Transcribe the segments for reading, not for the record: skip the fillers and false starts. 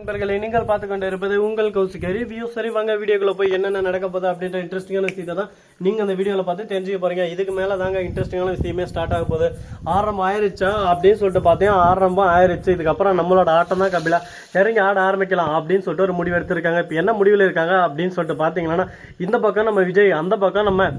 நண்பர்களை நீங்கள் பார்த்து கொண்டு இருப்பது உங்கள் கௌசிகரி வியூ. சரி வாங்க வீடியோக்குள்ள போய் என்னென்ன நடக்க போகுது அப்படின்ற இன்ட்ரெஸ்டிங்கான விஷயத்தை தான் நீங்கள் அந்த வீடியோவில் பார்த்து தெரிஞ்சுக்க போறீங்க. இதுக்கு மேலே தாங்க இன்ட்ரெஸ்டிங்கான விஷயமே ஸ்டார்ட் ஆக போகுது. ஆரம்பம் ஆயிருச்சா அப்படின்னு சொல்லிட்டு பார்த்தேன். ஆரம்பம் ஆயிருச்சு. இதுக்கப்புறம் நம்மளோட ஆட்டம் தான் கபிலா இறங்கி ஆட ஆரம்பிக்கலாம் அப்படின்னு சொல்லிட்டு ஒரு முடிவு எடுத்திருக்காங்க. இப்போ என்ன முடிவில் இருக்காங்க அப்படின்னு சொல்லிட்டு பார்த்தீங்கன்னா, இந்த பக்கம் நம்ம விஜய், அந்த பக்கம் நம்ம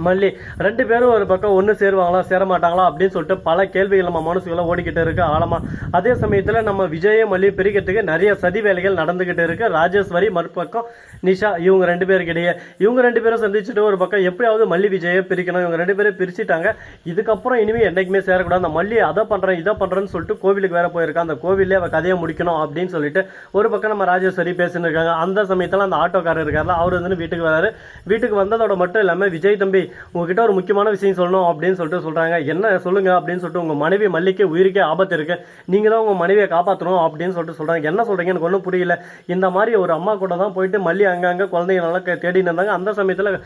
மல்லி, ரெண்டு பேரும் ஒரு பக்கம் ஒன்று சேருவாங்களா சேர மாட்டாங்களா அப்படின்னு சொல்லிட்டு பல கேள்விகள் நம்ம மனசுக்குள்ள ஓடிக்கிட்டு இருக்கு ஆழமா. அதே சமயத்தில் நம்ம விஜய மல்லி பிரிக்கிறதுக்கு நிறைய சதி வேலைகள் நடந்துகிட்டு இருக்கு. ராஜேஸ்வரி மறுபக்கம் நிஷா, இவங்க ரெண்டு பேருக்கிடையே இவங்க ரெண்டு பேரும் சந்திச்சுட்டு ஒரு பக்கம் எப்படியாவது மல்லி விஜயை பிரிக்கணும். இவங்க ரெண்டு பேரும் பிரிச்சுட்டாங்க. இதுக்கப்புறம் இனிமே என்னைக்குமே சேரக்கூடாது. அந்த மல்லி அதை பண்றேன் இதை பண்றேன்னு சொல்லிட்டு கோவிலுக்கு வேற போயிருக்கா. அந்த கோவிலே அவ கதையை முடிக்கணும் அப்படின்னு சொல்லிட்டு ஒரு பக்கம் நம்ம ராஜேஸ்வரி பேசின்னு இருக்காங்க. அந்த சமயத்தில் அந்த ஆட்டோக்காரர் இருக்காருல, அவர் வந்து வீட்டுக்கு வராரு. வீட்டுக்கு வந்ததோட மட்டும் இல்லாமல், விஜய் தம்பி உங்ககிட்ட ஒரு முக்கியமான விஷயம் சொல்லணும் அப்படின்னு சொல்லிட்டு சொல்றாங்க. என்ன சொல்லுங்க அப்படின்னு சொல்லிட்டு, உங்க மனைவி மல்லிக்கு உயிருக்கே ஆபத்து இருக்கு, நீங்க தான் உங்க மனைவியை காப்பாற்றணும் அப்படின்னு சொல்லிட்டு சொல்றாங்க. என்ன சொல்றீங்க எனக்கு ஒன்றும் புரியல. இந்த மாதிரி ஒரு அம்மா கூட தான் போயிட்டு மல்லி அங்கங்க குழந்தைங்க நல்லா தேடின்னு இருந்தாங்க. அந்த சமயத்தில்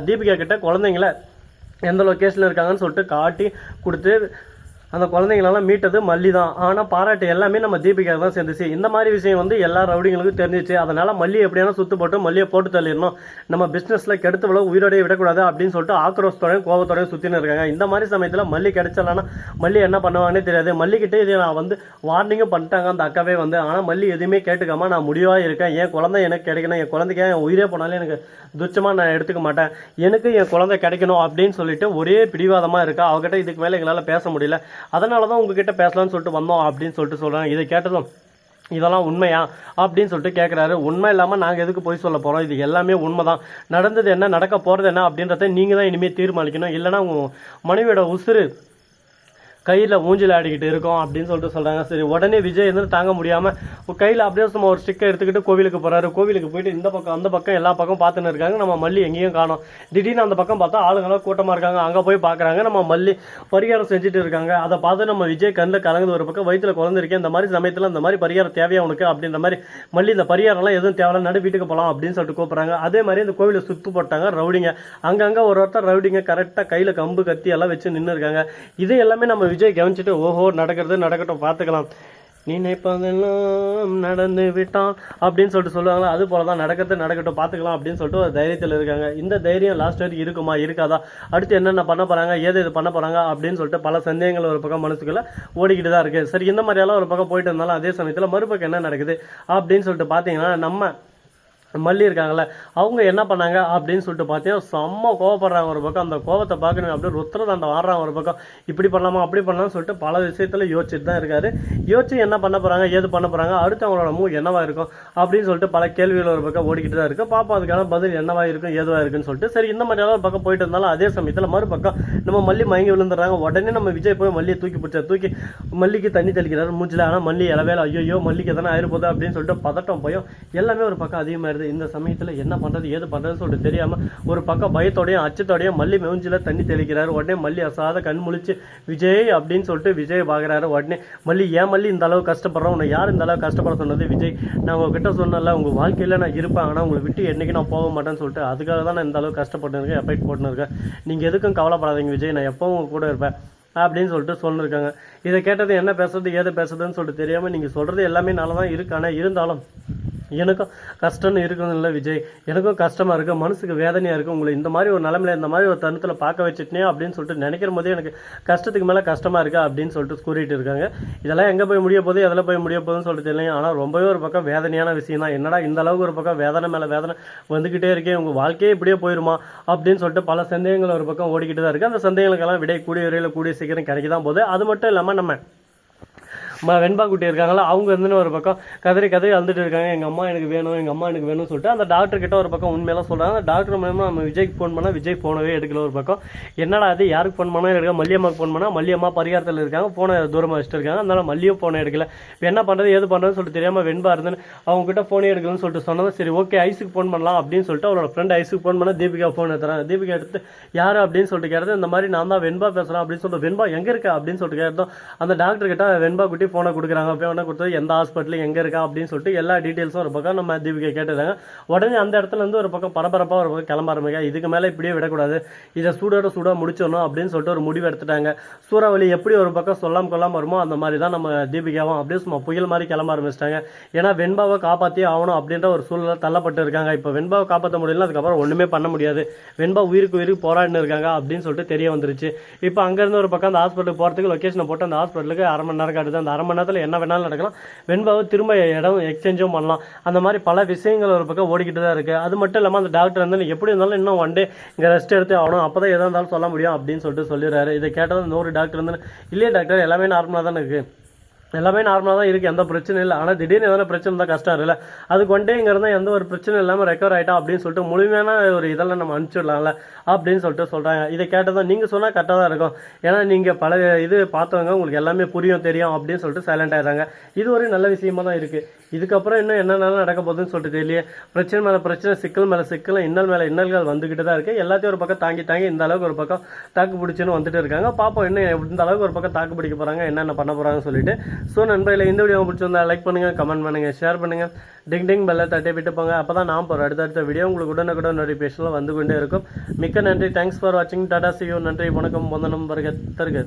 தீபிகா கிட்ட குழந்தைங்கள எந்த லொக்கேஷன்ல இருக்காங்கன்னு சொல்லிட்டு காட்டி கொடுத்து அந்த குழந்தைங்களெல்லாம் மீட்டது மல்லி தான். ஆனால் பாராட்டு எல்லாமே நம்ம தீபிகா தான் சேர்ந்துச்சு. இந்த மாதிரி விஷயம் வந்து எல்லா ரவுடிங்களுக்கும் தெரிஞ்சிச்சு. அதனால மல்லி எப்படியான சுத்து போட்டு மல்லியை போட்டு தள்ளிடணும், நம்ம பிஸ்னஸ்ல கெடுத்து உயிரோடையே விடக்கூடாது அப்படின்னு சொல்லிட்டு ஆக்ரோஷத்தோடையும் கோபத்தோடையும் சுத்தின்னு இருக்காங்க. இந்த மாதிரி சமயத்தில் மல்லி கிடைச்சலன்னா மல்லி என்ன பண்ணுவாங்கன்னே தெரியாது. மல்லிக்கிட்டே இதை நான் வந்து வார்னிங்கும் பண்ணிட்டாங்க அந்த அக்காவே வந்து. ஆனால் மல்லி எதுவுமே கேட்டுக்காம நான் முடிவாக இருக்கேன், என் குழந்தை எனக்கு கிடைக்கணும், என் குழந்தைக்கு என் உயிரே போனாலும் எனக்கு துச்சமாக நான் எடுத்துக்க மாட்டேன், எனக்கு என் குழந்தை கிடைக்கணும் அப்படின்னு சொல்லிட்டு ஒரே பிடிவாதமாக இருக்கா. அவகிட்ட இதுக்கு மேலே எங்களால் பேச முடியல, அதனால தான் உங்ககிட்ட பேசலாம்னு சொல்லிட்டு வந்தோம் அப்படின்னு சொல்லிட்டு சொல்கிறாங்க. இதை கேட்டதும் இதெல்லாம் உண்மையா அப்படின்னு சொல்லிட்டு கேட்குறாரு. உண்மை இல்லாமல் நாங்கள் எதுக்கு போய் சொல்ல போகிறோம், இது எல்லாமே உண்மை தான். நடந்தது என்ன, நடக்க போகிறது என்ன அப்படின்றத நீங்கள் தான் இனிமேல் தீர்மானிக்கணும். இல்லைனா உங்கள் மனைவியோட உசுறு கையில் மூஞ்சில் ஆடிக்கிட்டு இருக்கோம் அப்படின்னு சொல்லிட்டு சொல்கிறாங்க. சரி, உடனே விஜய் வந்து தாங்க முடியாமல் கையில் அப்படியே சும்மா ஒரு ஸ்டிக்கை எடுத்துக்கிட்டு கோவிலுக்கு போகிறாரு. கோவிலுக்கு போயிட்டு இந்த பக்கம் அந்த பக்கம் எல்லா பக்கம் பார்த்துன்னு இருக்காங்க. நம்ம மல்லி எங்கேயும் காணோம். திடீர்னு அந்த பக்கம் பார்த்தா ஆளுங்களாம் கூட்டமாக இருக்காங்க. அங்கே போய் பார்க்குறாங்க, நம்ம மல்லி பரிகாரம் செஞ்சுட்டு இருக்காங்க. அதை பார்த்து நம்ம விஜய் கண்ணில் கலங்குது. ஒரு பக்கம் வயிற்றுல குழந்திருக்கேன், இந்த மாதிரி சமயத்தில் இந்த மாதிரி பரிகாரம் தேவையா உனக்கு அப்படின்ற மாதிரி மல்லி, இந்த பரிகாரம்லாம் எதுவும் தேவையில்ல, நடு வீட்டுக்கு போகலாம் அப்படின்னு சொல்லிட்டு கூப்பிட்றாங்க. அதே மாதிரி இந்த கோவிலை சுற்று போட்டாங்க ரவுடிங்க. அங்கங்கே ஒருத்தர் ரவுடிங்க கரெக்டாக கையில் கம்பு கத்தி எல்லாம் வச்சு நின்று இருக்காங்க. இது எல்லாமே நம்ம விஜய் கவனிச்சுட்டு, ஓஹோ நடக்கிறது நடக்கட்டும் பார்த்துக்கலாம், நினைப்பதெல்லாம் நடந்து விட்டான் அப்படின்னு சொல்லிட்டு சொல்லுவாங்களா, அது போல தான் நடக்கிறது நடக்கட்டும் பார்த்துக்கலாம் அப்படின்னு சொல்லிட்டு ஒரு தைரியத்தில் இருக்காங்க. இந்த தைரியம் லாஸ்ட் வரைக்கும் இருக்குமா இருக்காதா, அடுத்து என்னென்ன பண்ண போறாங்க, ஏது இது பண்ண போறாங்க அப்படின்னு சொல்லிட்டு பல சந்தேகங்கள் ஒரு பக்கம் மனசுக்குள்ள ஓடிக்கிட்டு தான் இருக்கு. சரி, இந்த மாதிரியெல்லாம் ஒரு பக்கம் போயிட்டு இருந்தாலும் அதே சமயத்தில் மறுபக்கம் என்ன நடக்குது அப்படின்னு சொல்லிட்டு பார்த்தீங்கன்னா, நம்ம மல்லி இருக்காங்கல்ல, அவங்க என்ன பண்ணாங்க அப்படின்னு சொல்லிட்டு பார்த்தீங்கன்னா செம்ம கோவப்படுறாங்க. ஒரு பக்கம் அந்த கோவத்தை பார்க்கணும் அப்படியே ருத்ரதாண்டம் ஆடுறாங்க. ஒரு பக்கம் இப்படி பண்ணலாமா அப்படி பண்ணலாம்னு சொல்லிட்டு பல விஷயத்துல யோசிச்சுட்டு தான் இருக்காரு. யோசிச்சு என்ன பண்ண போறாங்க ஏது பண்ண போறாங்க, அடுத்து அவங்களோட மூவ் என்னவா இருக்கும் அப்படின்னு சொல்லிட்டு பல கேள்விகள் ஒரு பக்கம் ஓடிக்கிட்டு தான் இருக்கு. பாப்பா அதுக்கான பதில் என்னவா இருக்கும் ஏதுவா இருக்குன்னு சொல்லிட்டு. சரி, இந்த மாதிரி ஒரு பக்கம் போயிட்டு இருந்தாலும் அதே சமயத்தில் மறுபக்கம் நம்ம மல்லி மயங்கி விழுந்துடுறாங்க. உடனே நம்ம விஜய் போய் மல்லியை தூக்கி பிடிச்சா, தூக்கி மல்லிக்கு தண்ணி தெளிக்கிறாரு மூஞ்சில. ஆனால் மல்லி இளவேல ஐயோ மல்லிக்கு எதனா ஆயிருப்போது அப்படின்னு சொல்லிட்டு பதட்டம் போயும் எல்லாமே ஒரு பக்கம் அதிகமாக. இந்த சமயத்தில் என்ன பண்றது ஏது பண்றதுன்னு சொல்லிட்டு தெரியாம ஒரு பக்கம் பயத்தோடையும் அச்சத்தோடையும் மல்லி மூஞ்சில தண்ணி தெளிக்கிறாரு. உடனே மல்லி அசாத கண் முழிச்சு விஜய் அப்படின்னு சொல்லிட்டு விஜய் பாக்குறாரு. உடனே மல்லி, ஏன் மல்லி இந்த அளவு கஷ்டப்படுறோம், உன்னை யார் இந்த அளவு கஷ்டப்பட சொன்னது விஜய், நான் உங்ககிட்ட சொன்னல உங்க வாழ்க்கையில நான் இருப்பேன், ஆனா உங்களை விட்டு என்னைக்கு நான் போக மாட்டேன்னு சொல்லிட்டு அதுக்காக தான் நான் இந்த அளவு கஷ்டப்பட்டு இருக்கேன், எஃபெக்ட் போட்டுன்னு இருக்கேன், நீங்க எதுக்கும் கவலைப்படாதீங்க விஜய், நான் எப்பவும் உங்க கூட இருப்பேன் அப்படின்னு சொல்லிட்டு சொல்லிருக்காங்க. இதை கேட்டது என்ன பேசுறது ஏது பேசுறதுன்னு சொல்லிட்டு தெரியாம, நீங்க சொல்றது எல்லாமே நல்லதான் இருக்கு, ஆனா இருந்தாலும் எனக்கும் கஷ்டம்னு இருக்கணும் இல்லை விஜய், எனக்கும் கஷ்டமாக இருக்குது, மனசுக்கு வேதனையாக இருக்குது, உங்களை இந்த மாதிரி ஒரு நிலைமையில இந்த மாதிரி ஒரு தருணத்தில் பார்க்க வச்சுட்டே அப்படின்னு சொல்லிட்டு நினைக்கிற போதே எனக்கு கஷ்டத்துக்கு மேலே கஷ்டமாக இருக்குது அப்படின்னு சொல்லிட்டு கூறிட்டு இருக்காங்க. இதெல்லாம் எங்கே போய் முடிய போகுது எதில் போய் முடிய போகுதுன்னு சொல்லிட்டு தெரியல. ஆனால் ரொம்பவே ஒரு பக்கம் வேதனையான விஷயம் தான். என்னடா இந்த அளவுக்கு ஒரு பக்கம் வேதனை மேலே வேதனை வந்துக்கிட்டே இருக்கேன், உங்கள் வாழ்க்கையே இப்படியே போயிருமா அப்படின்னு சொல்லிட்டு பல சந்தேகங்கள் ஒரு பக்கம் ஓடிக்கிட்டு தான் இருக்குது. அந்த சந்தேகங்களுக்கெல்லாம் விடை கூடிய வரையில் கூடிய சீக்கிரம் கிடைக்க தான் போகுது. அது மட்டும் இல்லாமல் நம்ம வெண்பா குட்டி இருக்காங்களா, அவங்க வந்து ஒரு பக்கம் கதறி அழுதுட்டு இருக்காங்க. எங்கள் அம்மா எனக்கு வேணும், எங்கள் அம்மா எனக்கு வேணும்னு சொல்லிட்டு அந்த டாக்டர் கிட்ட ஒரு பக்கம் உண்மையெல்லாம் சொல்கிறாங்க. டாக்டர் மூலமாக நம்ம விஜய்க்கு ஃபோன் பண்ணால் விஜய் ஃபோனவே எடுக்கல. ஒரு பக்கம் என்னடா அது யாருக்கு ஃபோன் பண்ணால் எடுக்க, மல்லியம்மாவுக்கு ஃபோன் பண்ணால் மல்லியம்மா பரிகாரத்தில் இருக்காங்க, ஃபோனை தூரமாக வச்சுட்டு இருக்காங்க. அதனால மல்லியும் ஃபோனை எடுக்கல. இப்போ என்ன பண்ணுறது ஏது பண்ணுறதுன்னு சொல்லிட்டு தெரியாமல் வெண்பா இருந்துன்னு அவங்க கிட்ட ஃபோனே எடுக்கலன்னு சொல்லிட்டு சொன்னது. சரி ஓகே, ஐஸுக்கு ஃபோன் பண்ணலாம் அப்படின்னு சொல்லிட்டு அவரோட ஃப்ரெண்ட் ஐஸுக்கு ஃபோன் பண்ணால் தீபிகா ஃபோன் எடுத்துறாங்க. தீபிகா எடுத்து யார் அப்படின்னு சொல்லிட்டு கேட்டது, இந்த மாதிரி நான் தான் வெண்பா பேசுகிறேன் அப்படின்னு சொல்லிட்டு, வெண்பா எங்கே இருக்கா அப்படின்னு சொல்லிட்டு கேட்டோம். அந்த டாக்டர் கிட்ட வெண்பா குட்டி ஃபோனை கொடுக்குறாங்க. ஃபோனை கொடுத்து எந்த ஹாஸ்பிட்டல் எங்கே இருக்கா அப்படின்னு சொல்லிட்டு எல்லா டீட்டெயில்ஸும் ஒரு பக்கம் நம்ம தீபிகா கேட்டுறாங்க. உடனே அந்த இடத்துல இருந்து ஒரு பக்கம் பரபரப்பாக ஒரு பக்கம் கிளம்ப ஆரம்பிங்க. இதுக்கு மேலே இப்படியே விடக்கூடாது, இதை சூடாக முடிச்சிடணும் அப்படின்னு சொல்லிட்டு ஒரு முடிவு எடுத்துட்டாங்க. சூறாவளி எப்படி ஒரு பக்கம் கொள்ளாமல் வருமோ அந்த மாதிரி தான் நம்ம தீபிகாவும் அப்படியே சும்மா புயல் மாதிரி கிளம்ப ஆரம்பிச்சிட்டாங்க. ஏன்னா வெண்பாவை காப்பாற்றியே ஆகணும் அப்படின்ற ஒரு சூழ்நிலை தள்ளப்பட்டு இருக்காங்க. இப்போ வெண்பாவை காப்பாற்ற முடியல, அதுக்கப்புறம் ஒன்றுமே பண்ண முடியாது, வெண்பா உயிருக்கு போராடினு இருக்காங்க அப்படின்னு சொல்லிட்டு தெரிய வந்துருச்சு. இப்போ அங்கேருந்து ஒரு பக்கம் அந்த ஹாஸ்பிட்டலுக்கு போகிறதுக்கு லொக்கேஷனை போட்டு அந்த ஹாஸ்பிட்டலுக்கு 1/2 மணி நேரம் காட்டுது. அந்த 1/2 மணி நேரத்தில் என்ன வேணாலும் நடக்கலாம், வெண்பாவை திரும்ப இடம் எக்ஸ்சேஞ்சும் பண்ணலாம். அந்த மாதிரி பல விஷயங்கள் ஒரு பக்கம் ஓடிக்கிட்டு தான் இருக்குது. அது மட்டும் இல்லாமல் அந்த டாக்டர் வந்து எப்படி இருந்தாலும் இன்னும் 1 டே இங்கே ரெஸ்ட் எடுத்து ஆகணும், அப்போ தான் எதாக இருந்தாலும் சொல்ல முடியும் அப்படின்னு சொல்லிட்டு சொல்லிடுறாரு. இதை கேட்டது இன்னொரு டாக்டர் வந்து, இல்லையே டாக்டர் எல்லாமே நார்மலாக தானே இருக்குது, எல்லாமே நார்மலாக தான் இருக்குது, எந்த பிரச்சனையும் இல்லை, ஆனால் திடீர்னு எதனா பிரச்சனை தான் கஷ்டம் இருக்குல்ல, அதுக்கு 1 டே இங்கே இருந்தால் எந்த ஒரு பிரச்சனையும் இல்லாமல் ரெக்கவர் ஆகிட்டா அப்படின்னு சொல்லிட்டு முழுமையான ஒரு இதெல்லாம் நம்ம அனுப்பிச்சிடலாம்ல அப்படின்னு சொல்லிட்டு சொல்கிறாங்க. இதை கேட்டதான் நீங்கள் சொன்னால் கரெக்டாக தான் இருக்கும், ஏன்னா நீங்கள் பல இது பார்த்தவங்க, உங்களுக்கு எல்லாமே புரியும் தெரியும் அப்படின்னு சொல்லிட்டு சைலண்ட் ஆகிடுறாங்க. இது ஒரு நல்ல விஷயமா தான் இருக்குது. இதுக்கப்புறம் இன்னும் என்னென்னலாம் நடக்க போகுதுன்னு சொல்லிட்டு தெரியல. பிரச்சனை மேலே பிரச்சனை, சிக்கல் மேலே சிக்கல், இன்னல் மேலே இன்னல்கள் வந்துக்கிட்டு தான் இருக்குது. எல்லாத்தையும் ஒரு பக்கம் தாங்கி இந்த அளவுக்கு ஒரு பக்கம் தாக்கு பிடிச்சின்னு வந்துட்டு இருக்காங்க. பாப்போம் இன்னும் இந்த அளவுக்கு ஒரு பக்கம் தாக்கு பிடிக்க போகிறாங்க, என்னென்ன பண்ண போகிறாங்கன்னு சொல்லிட்டு. ஸோ நண்பர்களே, இந்த வீடியோ பிடிச்சிருந்தா லைக் பண்ணுங்கள், கமெண்ட் பண்ணுங்கள், ஷேர் பண்ணுங்கள், டிங் பெல்லை தட்டி விட்டு போங்க. அப்போ தான் நான் போகிற அடுத்தடுத்த வீடியோ உங்களுக்கு உடனுக்குடன் நோட்டிஃபிகேஷனில் வந்து கொண்டே இருக்கும். மிக்க நன்றி. தேங்க்ஸ் ஃபார் வாட்சிங். Tata, see you. நன்றி, வணக்கம், வந்தனம், வருக தருக.